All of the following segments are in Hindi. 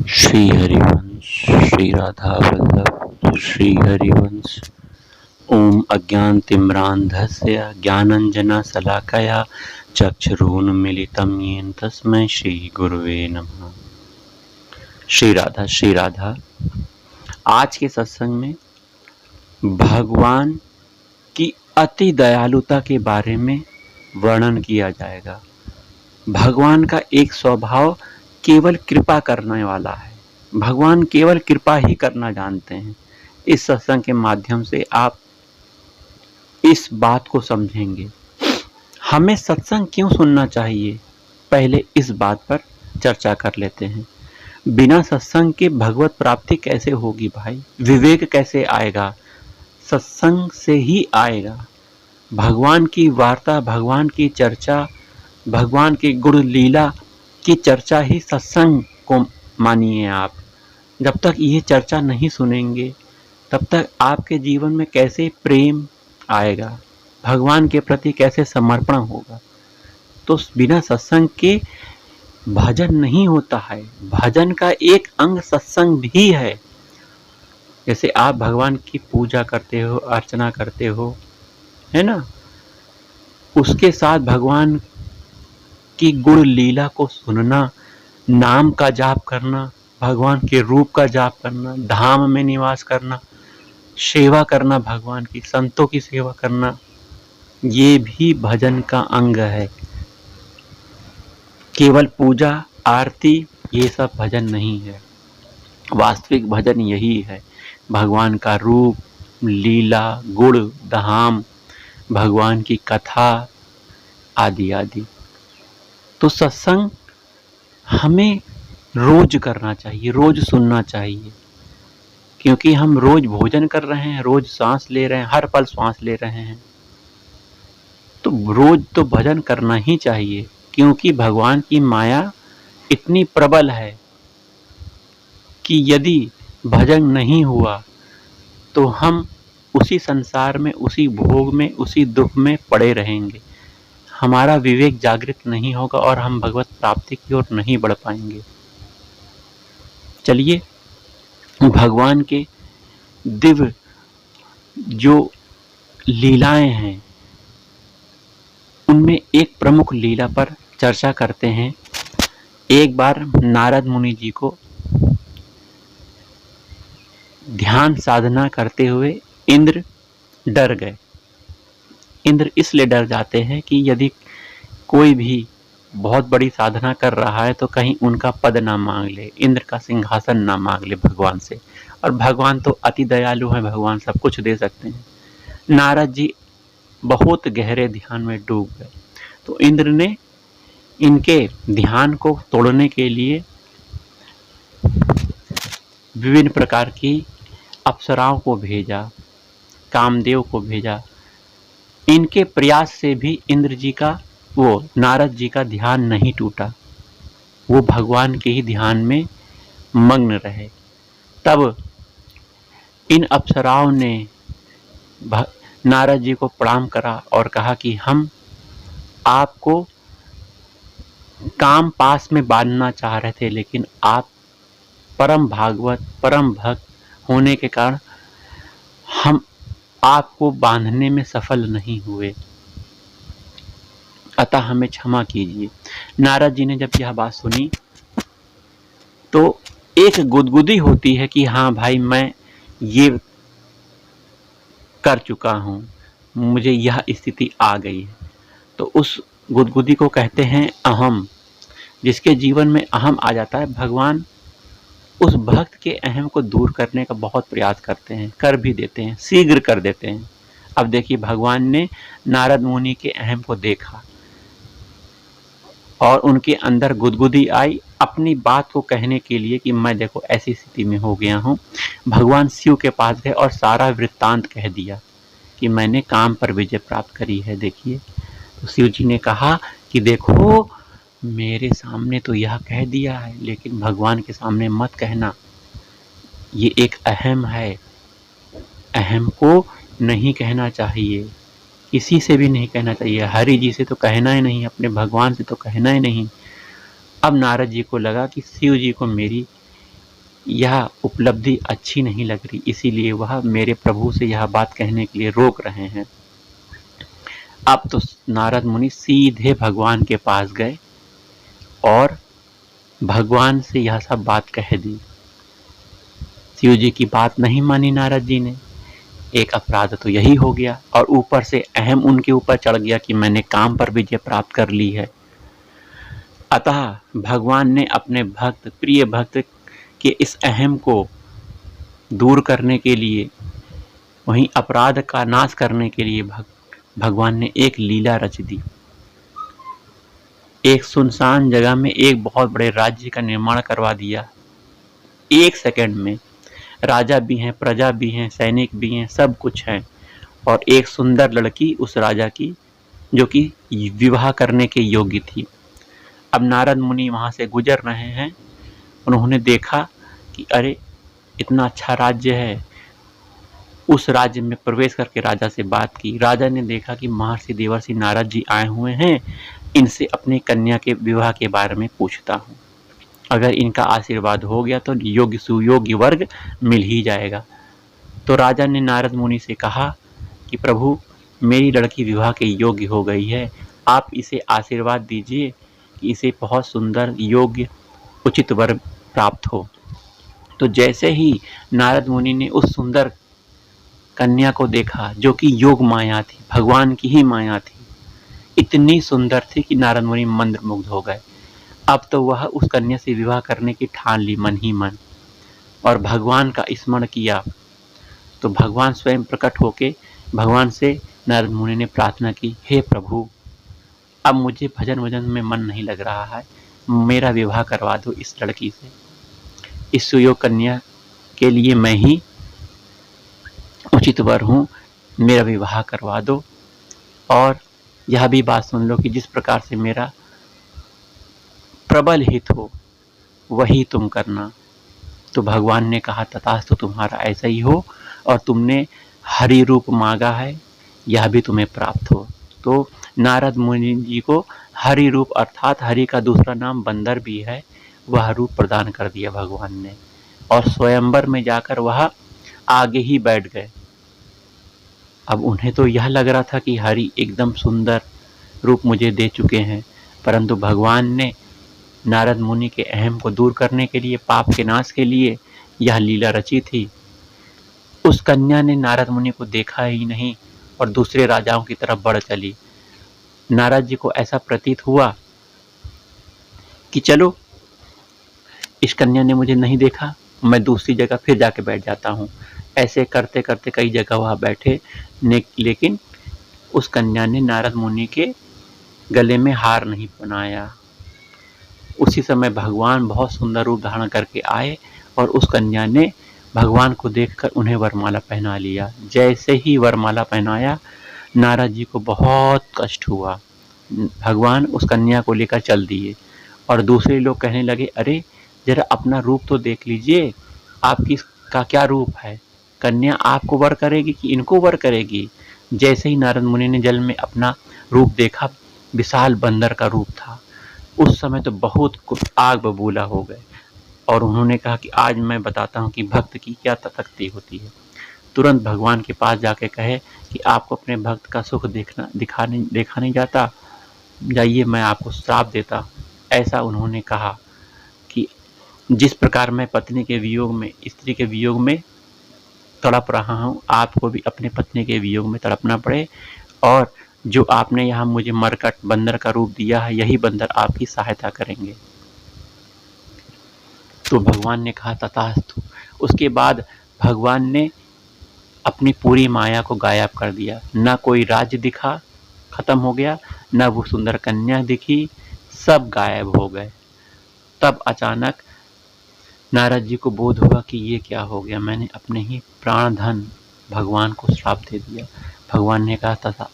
श्री हरिवंश श्री राधा वल्लभ श्री हरिवंश। ओम अज्ञानतिम्रान्धस्य ज्ञानाञ्जनशलाकया चक्षुरुन्मीलितं येन तस्मै श्री गुरुवे नमः। श्री राधा। आज के सत्संग में भगवान की अति दयालुता के बारे में वर्णन किया जाएगा। भगवान का एक स्वभाव केवल कृपा करने वाला है। भगवान केवल कृपा ही करना जानते हैं। इस सत्संग के माध्यम से आप इस बात को समझेंगे। हमें सत्संग क्यों सुनना चाहिए, पहले इस बात पर चर्चा कर लेते हैं। बिना सत्संग के भगवत प्राप्ति कैसे होगी भाई? विवेक कैसे आएगा? सत्संग से ही आएगा। भगवान की वार्ता, भगवान की चर्चा, भगवान की गुण लीला की चर्चा ही सत्संग को मानिए आप। जब तक ये चर्चा नहीं सुनेंगे तब तक आपके जीवन में कैसे प्रेम आएगा, भगवान के प्रति कैसे समर्पण होगा? तो बिना सत्संग के भजन नहीं होता है। भजन का एक अंग सत्संग भी है। जैसे आप भगवान की पूजा करते हो, अर्चना करते हो, है ना, उसके साथ भगवान की गुण लीला को सुनना, नाम का जाप करना, भगवान के रूप का जाप करना, धाम में निवास करना, सेवा करना, भगवान की संतों की सेवा करना, ये भी भजन का अंग है। केवल पूजा आरती ये सब भजन नहीं है। वास्तविक भजन यही है, भगवान का रूप, लीला, गुण, धाम, भगवान की कथा आदि आदि। तो सत्संग हमें रोज करना चाहिए, रोज सुनना चाहिए, क्योंकि हम रोज भोजन कर रहे हैं, रोज सांस ले रहे हैं, हर पल सांस ले रहे हैं, तो रोज तो भजन करना ही चाहिए। क्योंकि भगवान की माया इतनी प्रबल है कि यदि भजन नहीं हुआ तो हम उसी संसार में, उसी भोग में, उसी दुख में पड़े रहेंगे। हमारा विवेक जागृत नहीं होगा और हम भगवत प्राप्ति की ओर नहीं बढ़ पाएंगे। चलिए, भगवान के दिव्य जो लीलाएं हैं उनमें एक प्रमुख लीला पर चर्चा करते हैं। एक बार नारद मुनि जी को ध्यान साधना करते हुए इंद्र डर गए। इंद्र इसलिए डर जाते हैं कि यदि कोई भी बहुत बड़ी साधना कर रहा है तो कहीं उनका पद ना मांग ले, इंद्र का सिंहासन ना मांग ले भगवान से। और भगवान तो अति दयालु हैं, भगवान सब कुछ दे सकते हैं। नारद जी बहुत गहरे ध्यान में डूब गए। तो इंद्र ने इनके ध्यान को तोड़ने के लिए विभिन्न प्रकार की अप्सराओं को भेजा, कामदेव को भेजा। इनके प्रयास से भी इंद्र जी का, वो नारद जी का ध्यान नहीं टूटा। वो भगवान के ही ध्यान में मग्न रहे। तब इन अप्सराओं ने नारद जी को प्रणाम करा और कहा कि हम आपको काम पास में बांधना चाह रहे थे, लेकिन आप परम भागवत, परम भक्त होने के कारण हम आपको बांधने में सफल नहीं हुए, अतः हमें क्षमा कीजिए। नारद जी ने जब यह बात सुनी तो एक गुदगुदी होती है कि हाँ भाई, मैं ये कर चुका हूँ, मुझे यह स्थिति आ गई है। तो उस गुदगुदी को कहते हैं अहम। जिसके जीवन में अहम आ जाता है, भगवान उस भक्त के अहम को दूर करने का बहुत प्रयास करते हैं, कर भी देते हैं, शीघ्र कर देते हैं। अब देखिए, भगवान ने नारद मुनि के अहम को देखा और उनके अंदर गुदगुदी आई अपनी बात को कहने के लिए कि मैं देखो ऐसी स्थिति में हो गया हूँ। भगवान शिव के पास गए और सारा वृत्तांत कह दिया कि मैंने काम पर विजय प्राप्त करी है। देखिए, तो शिव जी ने कहा कि देखो, मेरे सामने तो यह कह दिया है, लेकिन भगवान के सामने मत कहना, ये एक अहम है, अहम को नहीं कहना चाहिए, किसी से भी नहीं कहना चाहिए, हरि जी से तो कहना ही नहीं, अपने भगवान से तो कहना ही नहीं। अब नारद जी को लगा कि शिव जी को मेरी यह उपलब्धि अच्छी नहीं लग रही, इसीलिए वह मेरे प्रभु से यह बात कहने के लिए रोक रहे हैं। अब तो नारद मुनि सीधे भगवान के पास गए और भगवान से यह सब बात कह दी। शिव जी की बात नहीं मानी नारद जी ने। एक अपराध तो यही हो गया और ऊपर से अहम उनके ऊपर चढ़ गया कि मैंने काम पर विजय प्राप्त कर ली है। अतः भगवान ने अपने भक्त, प्रिय भक्त के इस अहम को दूर करने के लिए, वहीं अपराध का नाश करने के लिए भगवान ने एक लीला रच दी। एक सुनसान जगह में एक बहुत बड़े राज्य का निर्माण करवा दिया। एक सेकंड में राजा भी हैं, प्रजा भी हैं, सैनिक भी हैं, सब कुछ है। और एक सुंदर लड़की उस राजा की, जो कि विवाह करने के योग्य थी। अब नारद मुनि वहां से गुजर रहे हैं। उन्होंने देखा कि अरे इतना अच्छा राज्य है। उस राज्य में प्रवेश करके राजा से बात की। राजा ने देखा कि महर्षि देवर्षि नारद जी आए हुए हैं, इनसे अपनी कन्या के विवाह के बारे में पूछता हूँ। अगर इनका आशीर्वाद हो गया तो योग्य सुयोग्य वर्ग मिल ही जाएगा। तो राजा ने नारद मुनि से कहा कि प्रभु, मेरी लड़की विवाह के योग्य हो गई है, आप इसे आशीर्वाद दीजिए कि इसे बहुत सुंदर योग्य उचित वर प्राप्त हो। तो जैसे ही नारद मुनि ने उस सुंदर कन्या को देखा, जो कि योग माया थी, भगवान की ही माया थी, इतनी सुंदर थी कि नारद मुनि मंत्रमुग्ध हो गए। अब तो वह उस कन्या से विवाह करने की ठान ली मन ही मन और भगवान का स्मरण किया। तो भगवान स्वयं प्रकट होके भगवान से नारद मुनि ने प्रार्थना की, हे प्रभु, अब मुझे भजन वजन में मन नहीं लग रहा है, मेरा विवाह करवा दो इस लड़की से। इस सुयोग कन्या के लिए मैं ही उचित वर हूँ, मेरा विवाह करवा दो। और यह भी बात सुन लो कि जिस प्रकार से मेरा प्रबल हित हो वही तुम करना। तो भगवान ने कहा, तथास्तु, तुम्हारा ऐसा ही हो, और तुमने हरि रूप मांगा है, यह भी तुम्हें प्राप्त हो। तो नारद मुनि जी को हरि रूप, अर्थात हरि का दूसरा नाम बंदर भी है, वह रूप प्रदान कर दिया भगवान ने। और स्वयंवर में जाकर वह आगे ही बैठ गए। अब उन्हें तो यह लग रहा था कि हरि एकदम सुंदर रूप मुझे दे चुके हैं, परंतु भगवान ने नारद मुनि के अहम को दूर करने के लिए, पाप के नाश के लिए यह लीला रची थी। उस कन्या ने नारद मुनि को देखा ही नहीं और दूसरे राजाओं की तरफ बढ़ चली। नारद जी को ऐसा प्रतीत हुआ कि चलो, इस कन्या ने मुझे नहीं देखा, मैं दूसरी जगह फिर जाके बैठ जाता हूँ। ऐसे करते करते कई जगह वहाँ बैठे, लेकिन उस कन्या ने नारद मुनि के गले में हार नहीं पहनाया। उसी समय भगवान बहुत सुंदर रूप धारण करके आए और उस कन्या ने भगवान को देखकर उन्हें वरमाला पहना लिया। जैसे ही वरमाला पहनाया, नारद जी को बहुत कष्ट हुआ। भगवान उस कन्या को लेकर चल दिए और दूसरे लोग कहने लगे, अरे जरा अपना रूप तो देख लीजिए, आपकी का क्या रूप है, कन्या आपको वर करेगी कि इनको वर करेगी। जैसे ही नारद मुनि ने जल में अपना रूप देखा, विशाल बंदर का रूप था। उस समय तो बहुत आग बबूला हो गए और उन्होंने कहा कि आज मैं बताता हूँ कि भक्त की क्या शक्ति होती है। तुरंत भगवान के पास जाके कहे कि आपको अपने भक्त का सुख देखा नहीं जाता, जाइए मैं आपको श्राप देता हूँ। ऐसा उन्होंने कहा कि जिस प्रकार मैं पत्नी के वियोग में, स्त्री के वियोग में तड़प रहा हूँ, आपको भी अपने पत्नी के वियोग में तड़पना पड़े, और जो आपने यहाँ मुझे मरकट बंदर का रूप दिया है, यही बंदर आपकी सहायता करेंगे। तो भगवान ने कहा, तथास्तु। उसके बाद भगवान ने अपनी पूरी माया को गायब कर दिया। न कोई राज्य दिखा, खत्म हो गया, न वो सुंदर कन्या दिखी, सब गायब हो गए। तब अचानक नारद जी को बोध हुआ कि ये क्या हो गया, मैंने अपने ही प्राण धन भगवान को श्राप दे दिया। भगवान ने कहा, तथा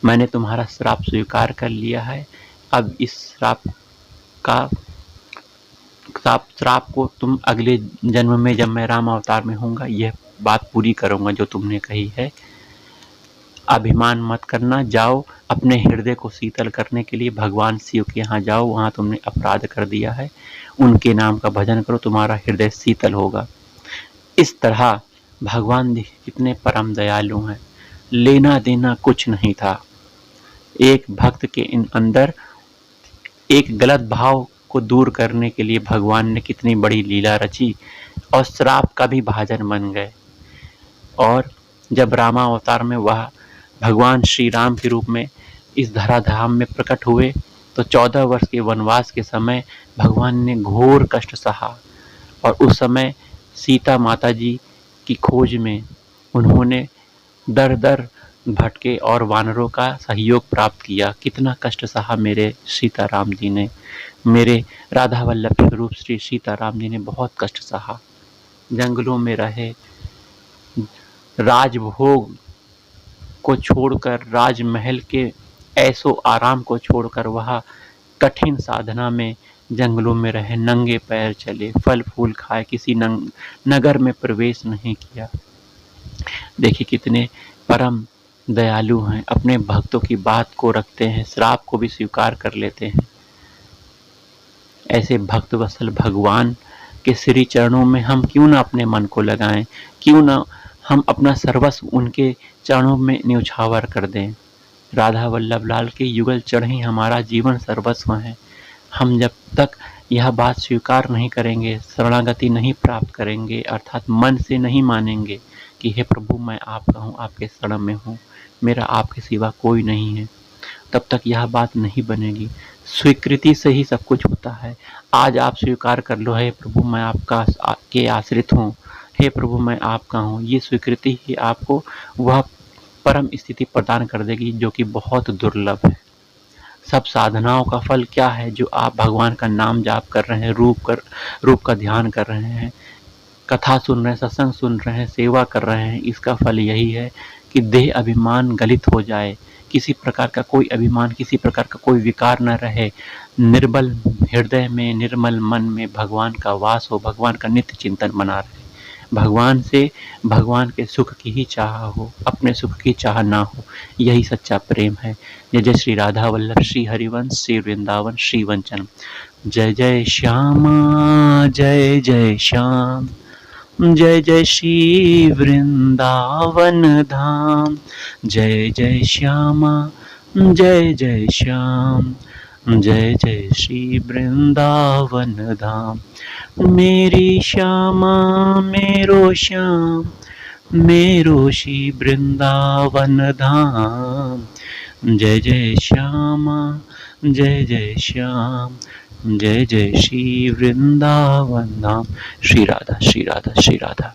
मैंने तुम्हारा श्राप स्वीकार कर लिया है, अब इस श्राप को तुम अगले जन्म में, जब मैं राम अवतार में होऊंगा, यह बात पूरी करूंगा जो तुमने कही है। अभिमान मत करना, जाओ अपने हृदय को शीतल करने के लिए भगवान शिव के यहाँ जाओ, वहाँ तुमने अपराध कर दिया है, उनके नाम का भजन करो, तुम्हारा हृदय शीतल होगा। इस तरह भगवान देखिए कितने परम दयालु हैं, लेना देना कुछ नहीं था। एक भक्त के अंदर एक गलत भाव को दूर करने के लिए भगवान ने कितनी बड़ी लीला रची और श्राप का भी भाजन बन गए। और जब रामावतार में वह भगवान श्री राम के रूप में इस धराधाम में प्रकट हुए तो 14 वर्ष के वनवास के समय भगवान ने घोर कष्ट सहा और उस समय सीता माता जी की खोज में उन्होंने दर दर भटके और वानरों का सहयोग प्राप्त किया। कितना कष्ट सहा मेरे सीताराम जी ने, मेरे राधा वल्लभ स्वरूप श्री सीताराम जी ने बहुत कष्ट सहा। जंगलों में रहे, राजभोग को छोड़कर, राजमहल के ऐसो आराम को छोड़कर वह कठिन साधना में जंगलों में रहे, नंगे पैर चले, फल फूल खाए, किसी नगर में प्रवेश नहीं किया। देखिए कितने परम दयालु हैं, अपने भक्तों की बात को रखते हैं, श्राप को भी स्वीकार कर लेते हैं। ऐसे भक्त वत्सल भगवान के श्री चरणों में हम क्यों ना अपने मन को लगाएं, क्यों ना हम अपना सर्वस्व उनके चरणों में न्यौछावर कर दें। राधा वल्लभ लाल के युगल चरण ही हमारा जीवन सर्वस्व है। हम जब तक यह बात स्वीकार नहीं करेंगे, शरणागति नहीं प्राप्त करेंगे, अर्थात मन से नहीं मानेंगे कि हे प्रभु मैं आपका हूँ, आपके शरण में हूँ, मेरा आपके सिवा कोई नहीं है, तब तक यह बात नहीं बनेगी। स्वीकृति से ही सब कुछ होता है। आज आप स्वीकार कर लो, हे प्रभु मैं आपका के आश्रित हूँ, हे प्रभु मैं आपका हूँ, ये स्वीकृति ही आपको वह परम स्थिति प्रदान कर देगी जो कि बहुत दुर्लभ है। सब साधनाओं का फल क्या है? जो आप भगवान का नाम जाप कर रहे हैं, रूप का ध्यान कर रहे हैं, कथा सुन रहे हैं, सत्संग सुन रहे हैं, सेवा कर रहे हैं, इसका फल यही है कि देह अभिमान गलित हो जाए, किसी प्रकार का कोई अभिमान, किसी प्रकार का कोई विकार न रहे, निर्बल हृदय में, निर्मल मन में भगवान का वास हो, भगवान का नित्य चिंतन बना रहे, भगवान से भगवान के सुख की ही चाह हो, अपने सुख की चाह ना हो। यही सच्चा प्रेम है। जय जय श्री राधा वल्लभ, श्री हरिवंश, श्री वृंदावन, श्री वंचन। जय जय श्यामा जय जय श्याम, जय जय श्री वृंदावन धाम। जय जय श्यामा जय जय श्याम, जय जय श्री वृंदावन धाम। मेरी श्यामा मेरो श्याम, मेरो श्री वृंदावन धाम। जय जय श्यामा जय जय श्याम, जय जय श्री वृंदावन धाम। श्री राधा श्री राधा श्री राधा।